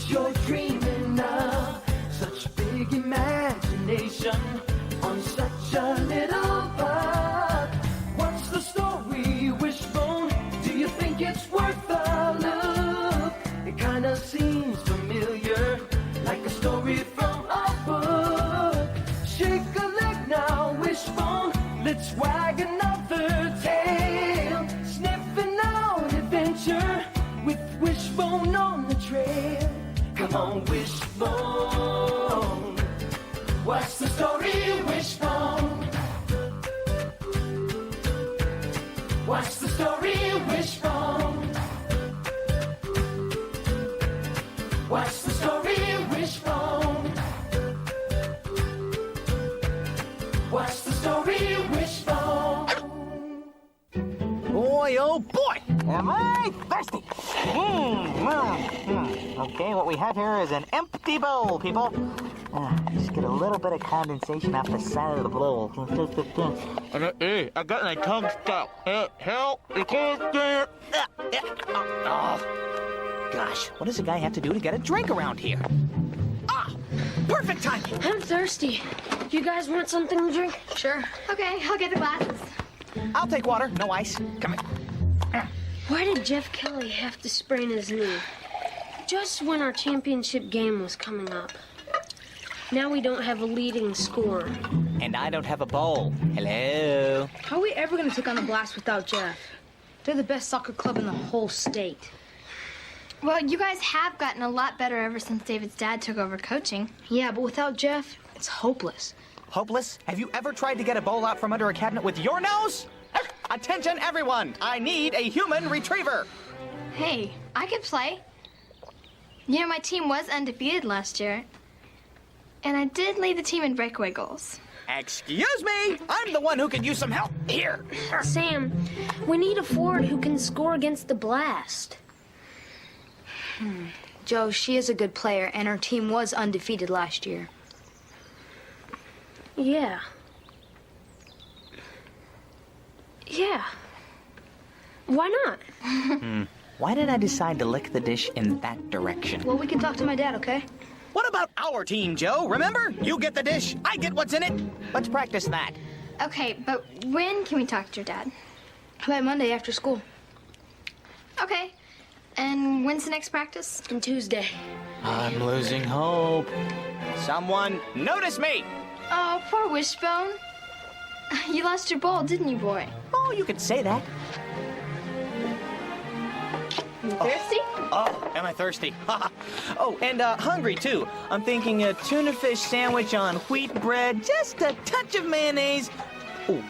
you're dreaming of. Such big imagination on such a little bug. What's the story, Wishbone? Do you think it's worth a look? It kinda seems familiar, like a story from a book. Shake a leg now, Wishbone, let's wag another tail. Sniffing out adventure with Wishbone on the trail. Come on, Wishbone, what's the story, Wishbone? What's the story, Wishbone? What's the story, Wishbone? What's the story, Wishbone? Boy, oh boy, am I thirsty. Okay, what we have here is an empty bowl, people. Just get a little bit of condensation off the side of the bowl. Hey, I got my tongue stuck. Help! I can't stand. Oh, gosh, what does a guy have to do to get a drink around here? Ah, perfect timing. I'm thirsty. You guys want something to drink? Sure. Okay, I'll get the glasses. I'll take water, no ice. Come here. Why did Jeff Kelly have to sprain his knee? Just when our championship game was coming up. Now we don't have a leading scorer. And I don't have a bowl. Hello. How are we ever going to take on the Blast without Jeff? They're the best soccer club in the whole state. Well, you guys have gotten a lot better ever since David's dad took over coaching. Yeah, but without Jeff, it's hopeless. Hopeless? Have you ever tried to get a bowl out from under a cabinet with your nose? Attention, everyone! I need a human retriever. Hey, I could play. You know, my team was undefeated last year. And I did lead the team in breakaway goals. Excuse me! I'm the one who could use some help. Here. Sam, we need a forward who can score against the Blast. Joe, she is a good player, and her team was undefeated last year. Yeah. Yeah. Why not? Why did I decide to lick the dish in that direction? Well, we can talk to my dad, okay? What about our team, Joe? Remember? You get the dish, I get what's in it. Let's practice that. Okay, but when can we talk to your dad? How about Monday after school? Okay. And when's the next practice? On Tuesday. I'm losing hope. Someone notice me! Oh, poor Wishbone. You lost your bowl, didn't you, boy? Oh, you could say that. You thirsty? Oh, am I thirsty? Oh, and hungry, too. I'm thinking a tuna fish sandwich on wheat bread, just a touch of mayonnaise. Ooh.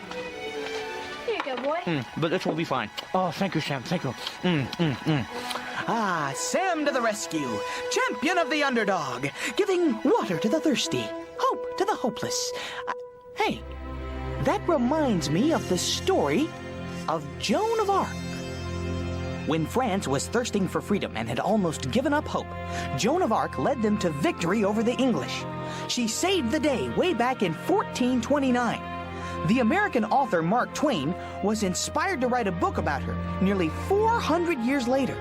Here you go, boy. But this will be fine. Oh, thank you, Sam. Thank you. Ah, Sam to the rescue. Champion of the underdog. Giving water to the thirsty. Hope to the hopeless. Hey, that reminds me of the story of Joan of Arc. When France was thirsting for freedom and had almost given up hope, Joan of Arc led them to victory over the English. She saved the day way back in 1429. The American author Mark Twain was inspired to write a book about her nearly 400 years later.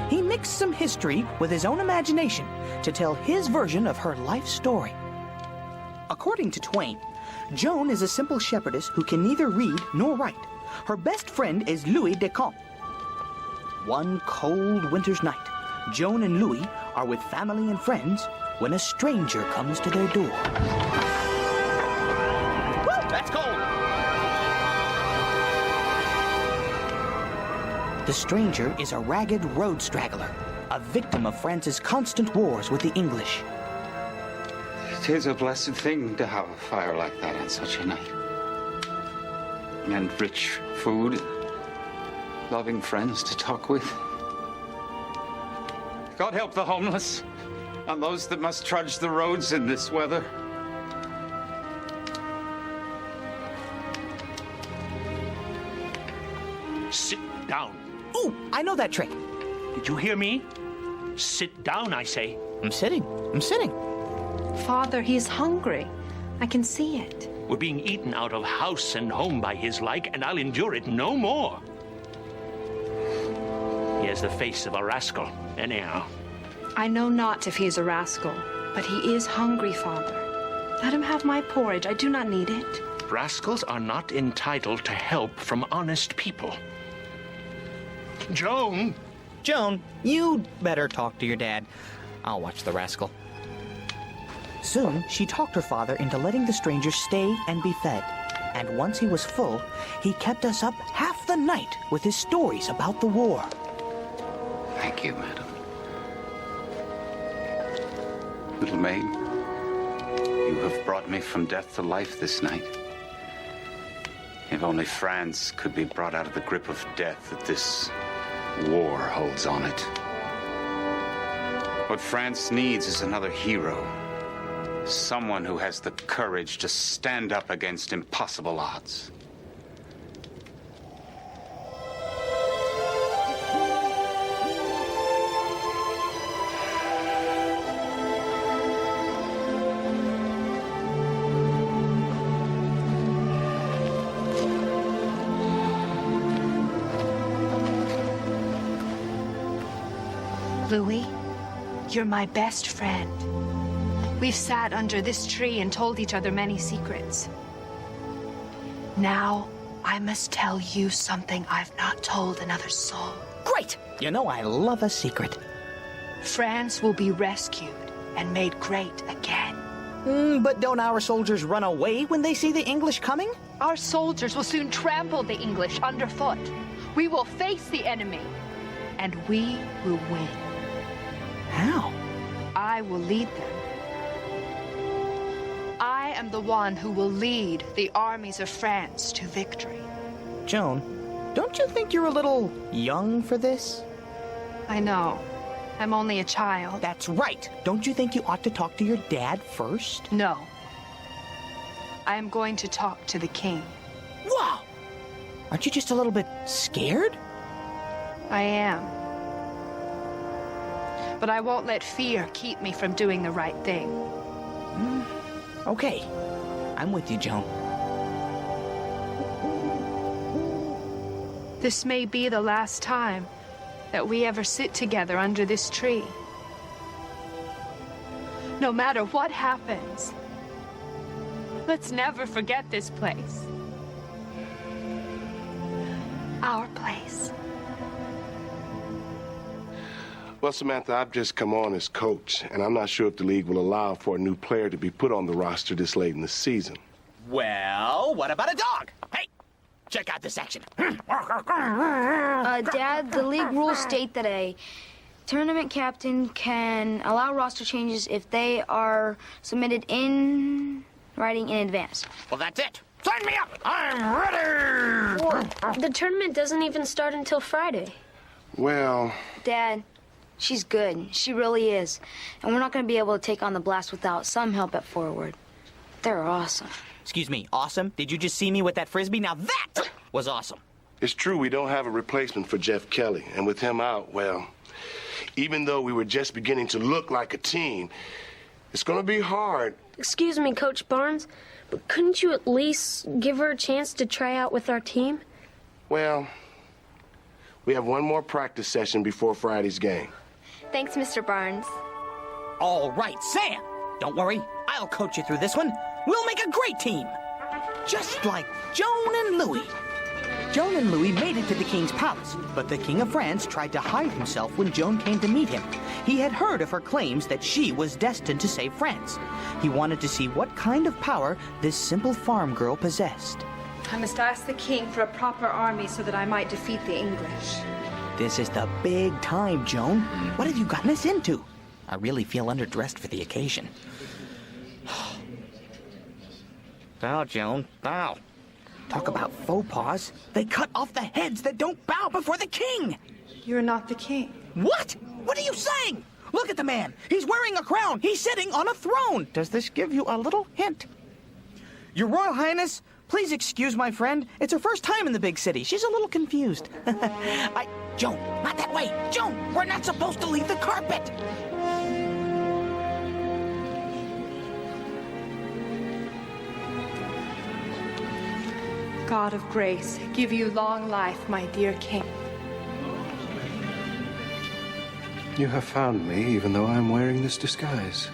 He mixed some history with his own imagination to tell his version of her life story. According to Twain, Joan is a simple shepherdess who can neither read nor write. Her best friend is Louis de Camp. One cold winter's night, Joan and Louis are with family and friends when a stranger comes to their door. Woo, that's cold! The stranger is a ragged road straggler, a victim of France's constant wars with the English. It is a blessed thing to have a fire like that on such a night. And rich food, loving friends to talk with. God help the homeless and those that must trudge the roads in this weather. Sit down. Ooh, I know that trick. Did you hear me? Sit down, I say. I'm sitting. Father, he's hungry. I can see it. We're being eaten out of house and home by his like, and I'll endure it no more. He has the face of a rascal, anyhow. I know not if he is a rascal, but he is hungry, Father. Let him have my porridge. I do not need it. Rascals are not entitled to help from honest people. Joan! Joan, you'd better talk to your dad. I'll watch the rascal. Soon, she talked her father into letting the stranger stay and be fed. And once he was full, he kept us up half the night with his stories about the war. Thank you, madam. Little maid, you have brought me from death to life this night. If only France could be brought out of the grip of death that this war holds on it. What France needs is another hero. Someone who has the courage to stand up against impossible odds. Louis, you're my best friend. We've sat under this tree and told each other many secrets. Now, I must tell you something I've not told another soul. Great! You know I love a secret. France will be rescued and made great again. But don't our soldiers run away when they see the English coming? Our soldiers will soon trample the English underfoot. We will face the enemy, and we will win. How? I will lead them. I am the one who will lead the armies of France to victory. Joan, don't you think you're a little young for this? I know. I'm only a child. That's right. Don't you think you ought to talk to your dad first? No. I am going to talk to the king. Wow! Aren't you just a little bit scared? I am. But I won't let fear keep me from doing the right thing. Okay. I'm with you, Joan. This may be the last time that we ever sit together under this tree. No matter what happens, let's never forget this place. Our place. Well, Samantha, I've just come on as coach, and I'm not sure if the league will allow for a new player to be put on the roster this late in the season. Well, what about a dog? Hey, check out this action. Dad, the league rules state that a tournament captain can allow roster changes if they are submitted in writing in advance. Well, that's it. Sign me up. I'm ready. Well, the tournament doesn't even start until Friday. Well... Dad, she's good. She really is. And we're not going to be able to take on the Blast without some help at forward. They're awesome. Excuse me, awesome? Did you just see me with that frisbee? Now that was awesome. It's true we don't have a replacement for Jeff Kelly, and with him out, well, even though we were just beginning to look like a team, it's going to be hard. Excuse me, Coach Barnes, but couldn't you at least give her a chance to try out with our team? Well, we have one more practice session before Friday's game. Thanks, Mr. Barnes. All right, Sam. Don't worry, I'll coach you through this one. We'll make a great team. Just like Joan and Louis. Joan and Louis made it to the king's palace, but the King of France tried to hide himself when Joan came to meet him. He had heard of her claims that she was destined to save France. He wanted to see what kind of power this simple farm girl possessed. I must ask the king for a proper army so that I might defeat the English. This is the big time, Joan. What have you gotten us into? I really feel underdressed for the occasion. Bow, Joan, bow. Talk about faux pas. They cut off the heads that don't bow before the king. You're not the king. What? What are you saying? Look at the man. He's wearing a crown. He's sitting on a throne. Does this give you a little hint? Your Royal Highness, please excuse my friend. It's her first time in the big city. She's a little confused. Joan, not that way. Joan, we're not supposed to leave the carpet. God of grace, give you long life, my dear king. You have found me, even though I'm wearing this disguise.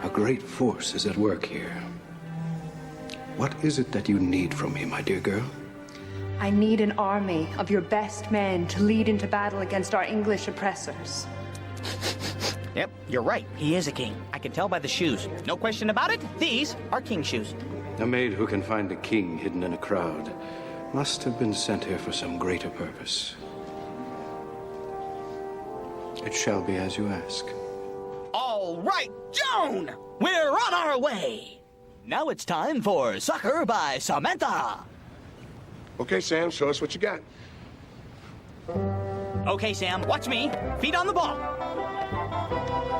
A great force is at work here. What is it that you need from me, my dear girl? I need an army of your best men to lead into battle against our English oppressors. Yep, you're right. He is a king. I can tell by the shoes. No question about it. These are king shoes. A maid who can find a king hidden in a crowd must have been sent here for some greater purpose. It shall be as you ask. All right, Joan! We're on our way! Now it's time for Soccer by Samantha. Okay, Sam, show us what you got. Okay, Sam, watch me. Feet on the ball.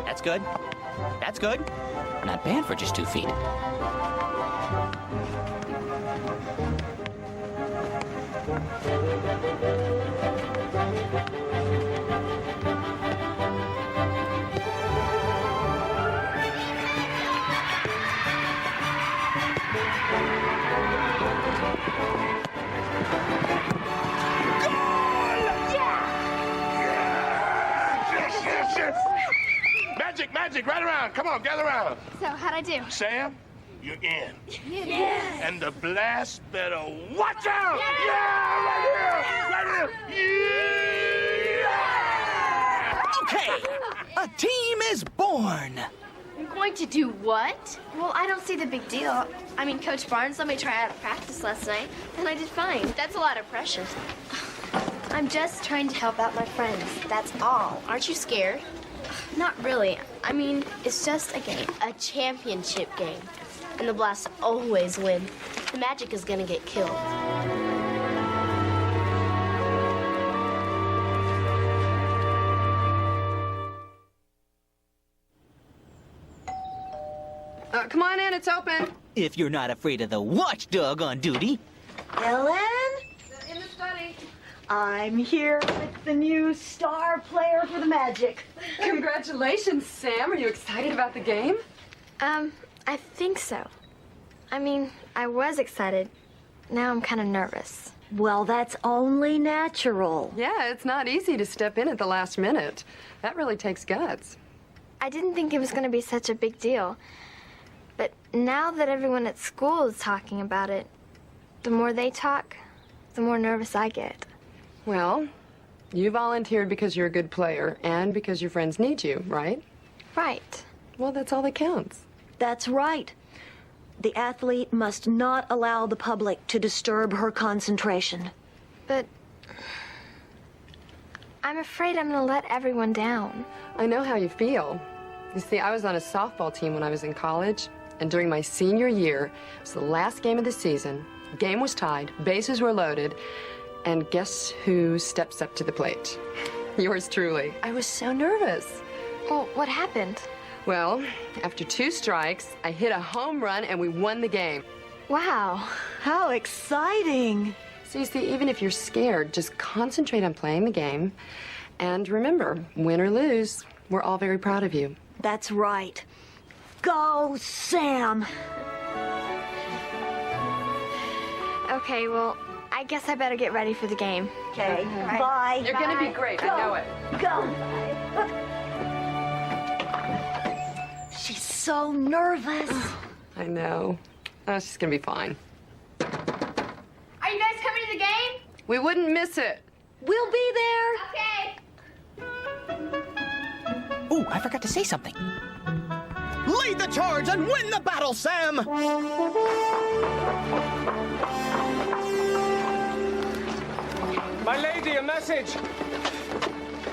That's good. That's good. Not bad for just 2 feet. Magic, right around. Come on, gather around. So, how'd I do? Sam, you're in. Yes. And the blast better watch out! Yeah, right here! Yeah! Okay, a team is born. I'm going to do what? Well, I don't see the big deal. I mean, Coach Barnes let me try out at practice last night, and I did fine. That's a lot of pressure. I'm just trying to help out my friends. That's all. Aren't you scared? Not really. I mean, it's just a game. A championship game. And the Blasts always win. The Magic is gonna get killed. Come on in, it's open. If you're not afraid of the watchdog on duty. Ellen? In the study. I'm here with the new star player for the Magic. Congratulations, Sam. Are you excited about the game? I think so. I mean, I was excited. Now I'm kind of nervous. Well, that's only natural. Yeah, it's not easy to step in at the last minute. That really takes guts. I didn't think it was going to be such a big deal. But now that everyone at school is talking about it, the more they talk, the more nervous I get. Well, you volunteered because you're a good player and because your friends need you, right? Right. Well, that's all that counts. That's right. The athlete must not allow the public to disturb her concentration. But I'm afraid I'm going to let everyone down. I know how you feel. You see, I was on a softball team when I was in college, and during my senior year, it was the last game of the season. Game was tied, bases were loaded, and guess who steps up to the plate? Yours truly. I was so nervous. Well, what happened? Well, after 2 strikes, I hit a home run and we won the game. Wow. How exciting. So you see, even if you're scared, just concentrate on playing the game. And remember, win or lose, we're all very proud of you. That's right. Go, Sam. Okay, well, I guess I better get ready for the game. Okay, Right. bye. You're gonna be great, Go. I know it. Go. She's so nervous. I know. Oh, she's gonna be fine. Are you guys coming to the game? We wouldn't miss it. We'll be there. Okay. Ooh, I forgot to say something. Lead the charge and win the battle, Sam! My lady, a message.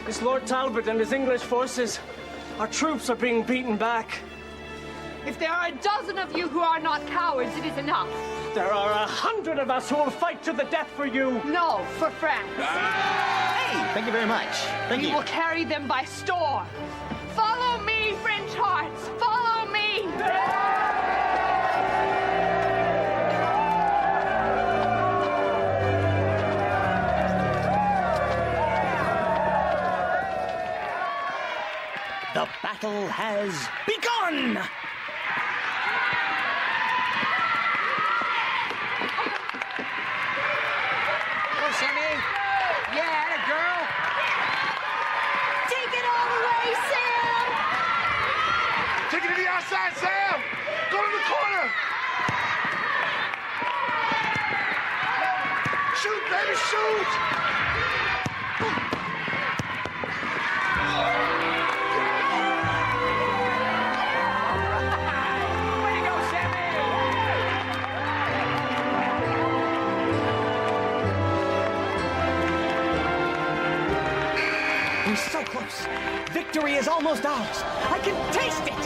It's Lord Talbot and his English forces. Our troops are being beaten back. If there are a dozen of you who are not cowards, it is enough. There are 100 of us who will fight to the death for you. No, for France. Hey, thank you very much. Thank We you. will carry them by storm. Follow me, French hearts. Follow me. The battle has begun! Go, Sammy. Yeah, atta girl. baby, shoot! We're so close. Victory is almost ours. I can taste it.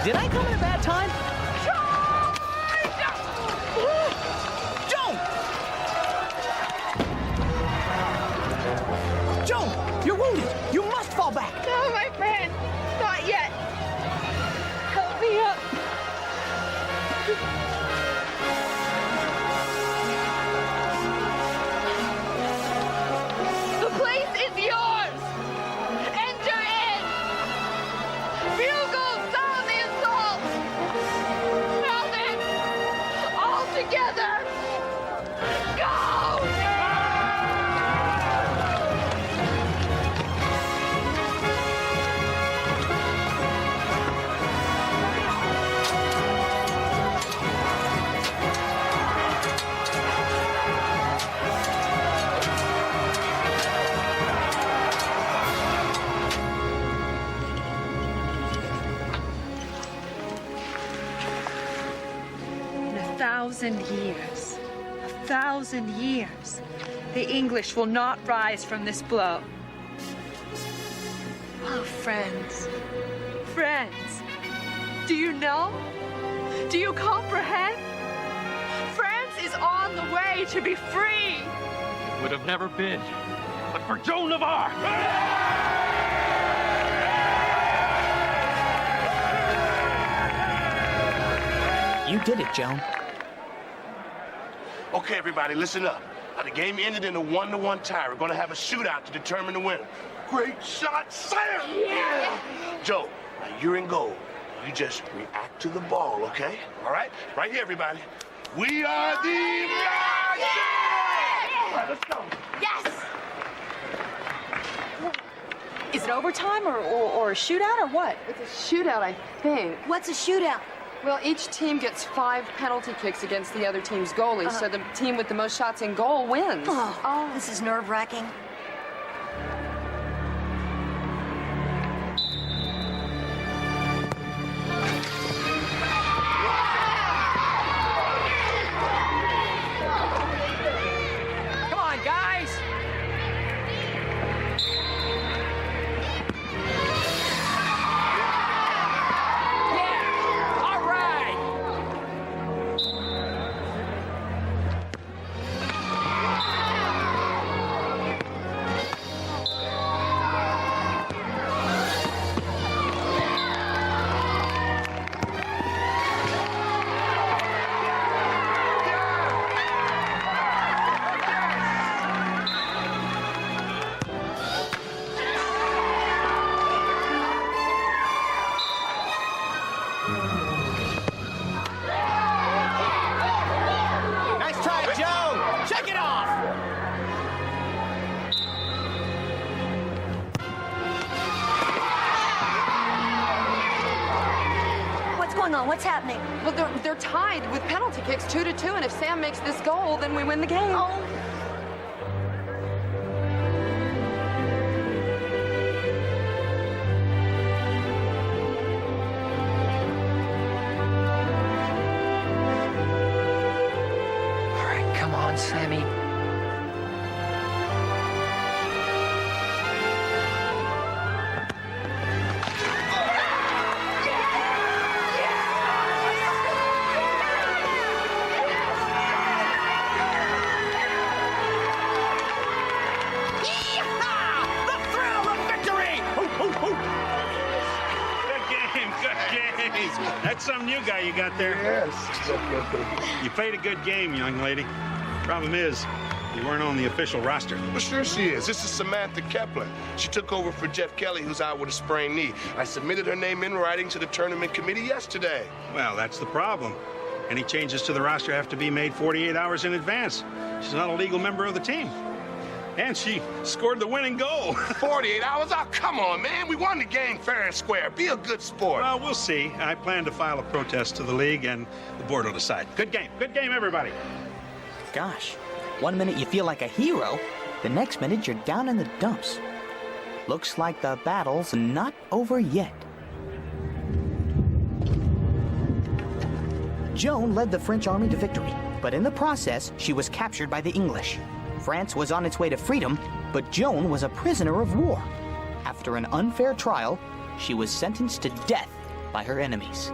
Did I come at a bad time? Joan! Joan, you're wounded. You must fall back. No, my friend. Not yet. Help me up. The place is yours. Enter in. Bugles sound the assault. Now then, all together. Go! In 1,000 years, the English will not rise from this blow. Oh, friends, do you know? Do you comprehend? France is on the way to be free. Would have never been, but for Joan of Arc. You did it, Joan. Okay, everybody, listen up. The game ended in a 1-1 tie. We're going to have a shootout to determine the winner. Great shot, Sam! Yeah! Joe, now you're in goal. You just react to the ball, okay? All right? Right here, everybody. We are the Magic! All right, let's go. Yes! Is it overtime or a shootout or what? It's a shootout, I think. What's a shootout? Well, each team gets 5 penalty kicks against the other team's goalie, so the team with the most shots in goal wins. Oh, this is nerve-wracking. Come on, guys. Nice try, Joe. Check it off. What's going on? What's happening? Well, they're tied with penalty kicks 2-2, and if Sam makes this goal, then we win the game. Oh. All right, come on, Sammy. That's some new guy you got there. Yes. You played a good game, young lady. Problem is, You weren't on the official roster. Well, sure she is. This is Samantha Kepler. She took over for Jeff Kelly, who's out with a sprained knee. I submitted her name in writing to the tournament committee yesterday. Well, that's the problem. Any changes to the roster have to be made 48 hours in advance. She's not a legal member of the team. And she scored the winning goal. 48 hours? Oh, come on, man. We won the game fair and square. Be a good sport. Well, we'll see. I plan to file a protest to the league, and the board will decide. Good game. Good game, everybody. Gosh, one minute you feel like a hero, the next minute you're down in the dumps. Looks like the battle's not over yet. Joan led the French army to victory, but in the process, she was captured by the English. France was on its way to freedom, but Joan was a prisoner of war. After an unfair trial, she was sentenced to death by her enemies.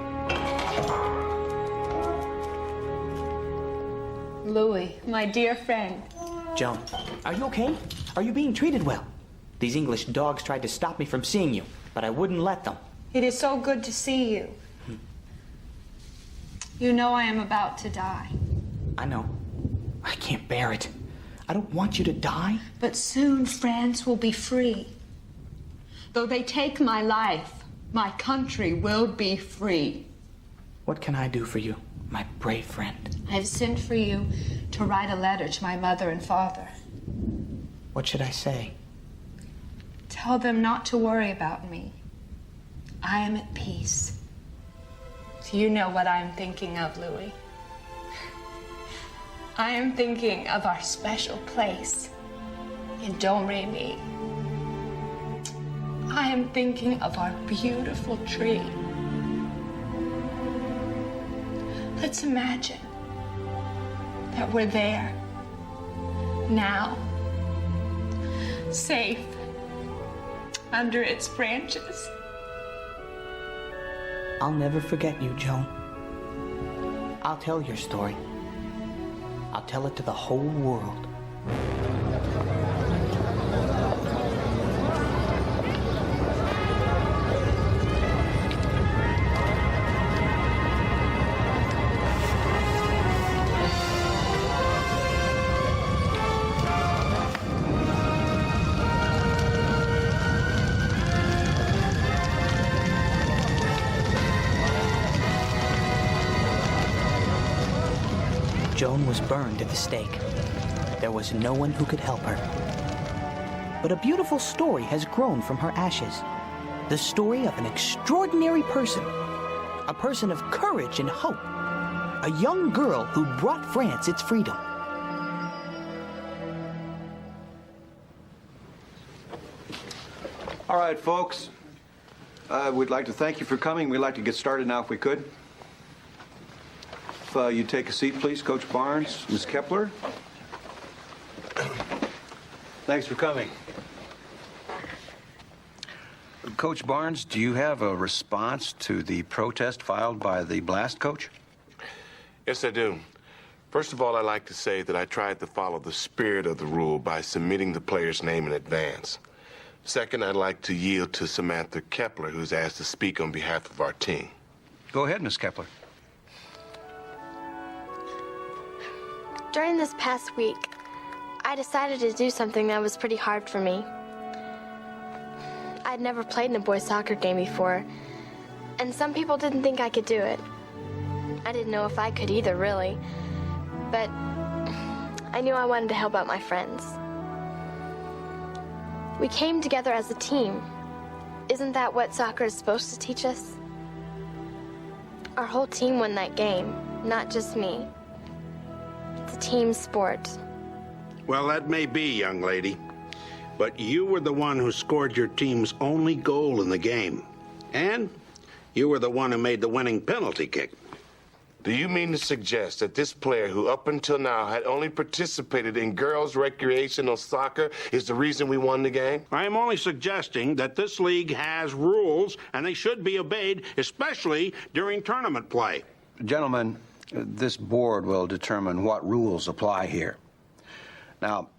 Louis, my dear friend. Joan, are you okay? Are you being treated well? These English dogs tried to stop me from seeing you, but I wouldn't let them. It is so good to see you. You know I am about to die. I know. I can't bear it. I don't want you to die. But soon France will be free. Though they take my life, my country will be free. What can I do for you, my brave friend? I have sent for you to write a letter to my mother and father. What should I say? Tell them not to worry about me. I am at peace. Do you know what I am thinking of, Louis? I am thinking of our special place in Domremy. I am thinking of our beautiful tree. Let's imagine that we're there, now, safe under its branches. I'll never forget you, Joan. I'll tell your story. I'll tell it to the whole world. Joan was burned at the stake. There was no one who could help her. But a beautiful story has grown from her ashes. The story of an extraordinary person. A person of courage and hope. A young girl who brought France its freedom. All right, folks. We'd like to thank you for coming. We'd like to get started now if we could. If you take a seat, please, Coach Barnes, Ms. Kepler. Thanks for coming. Coach Barnes, do you have a response to the protest filed by the Blast coach? Yes, I do. First of all, I'd like to say that I tried to follow the spirit of the rule by submitting the player's name in advance. Second, I'd like to yield to Samantha Kepler, who's asked to speak on behalf of our team. Go ahead, Ms. Kepler. During this past week, I decided to do something that was pretty hard for me. I'd never played in a boys' soccer game before, and some people didn't think I could do it. I didn't know if I could either, really, but I knew I wanted to help out my friends. We came together as a team. Isn't that what soccer is supposed to teach us? Our whole team won that game, not just me. It's a team sport. Well, that may be, young lady, but you were the one who scored your team's only goal in the game. And you were the one who made the winning penalty kick. Do you mean to suggest that this player, who up until now had only participated in girls' recreational soccer, is the reason we won the game? I am only suggesting that this league has rules, and they should be obeyed, especially during tournament play. Gentlemen, this board will determine what rules apply here. Now,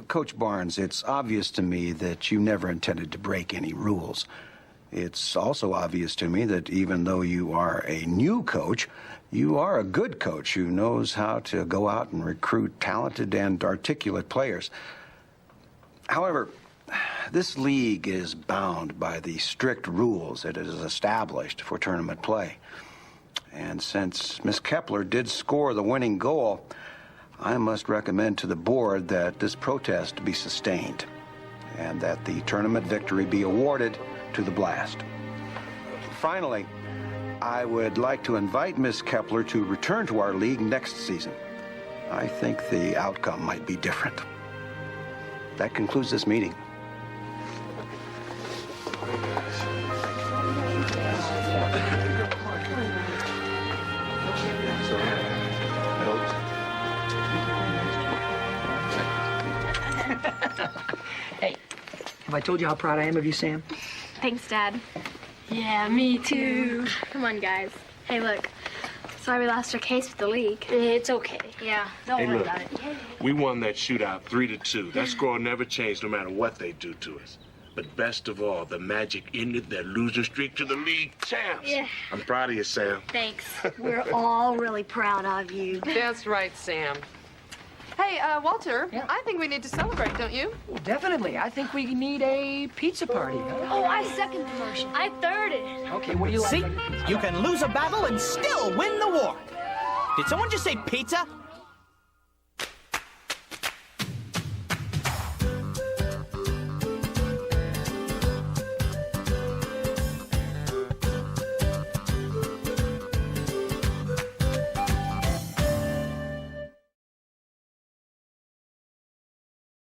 Coach Barnes, it's obvious to me that you never intended to break any rules. It's also obvious to me that even though you are a new coach, You are a good coach who knows how to go out and recruit talented and articulate players. However, this league is bound by the strict rules it has established for tournament play. And since Miss Kepler did score the winning goal, I must recommend to the board that this protest be sustained and that the tournament victory be awarded to the Blast. Finally, I would like to invite Miss Kepler to return to our league next season. I think the outcome might be different. That concludes this meeting. Hey, have I told you how proud I am of you, Sam? Thanks, Dad. Yeah, me too. Come on, guys. Hey, look. Sorry we lost our case with the league. It's okay. Yeah, don't Hey, worry look. about it. We won that shootout 3-2. That score never changed no matter what they do to us. But best of all, the Magic ended their losing streak to the league champs. Yeah. I'm proud of you, Sam. Thanks. We're all really proud of you. That's right, Sam. Hey, Walter, I think we need to celebrate, don't you? Well, definitely. I think we need a pizza party. Oh, I second the motion. I third it. Okay, what do you like? See? You can lose a battle and still win the war. Did someone just say pizza?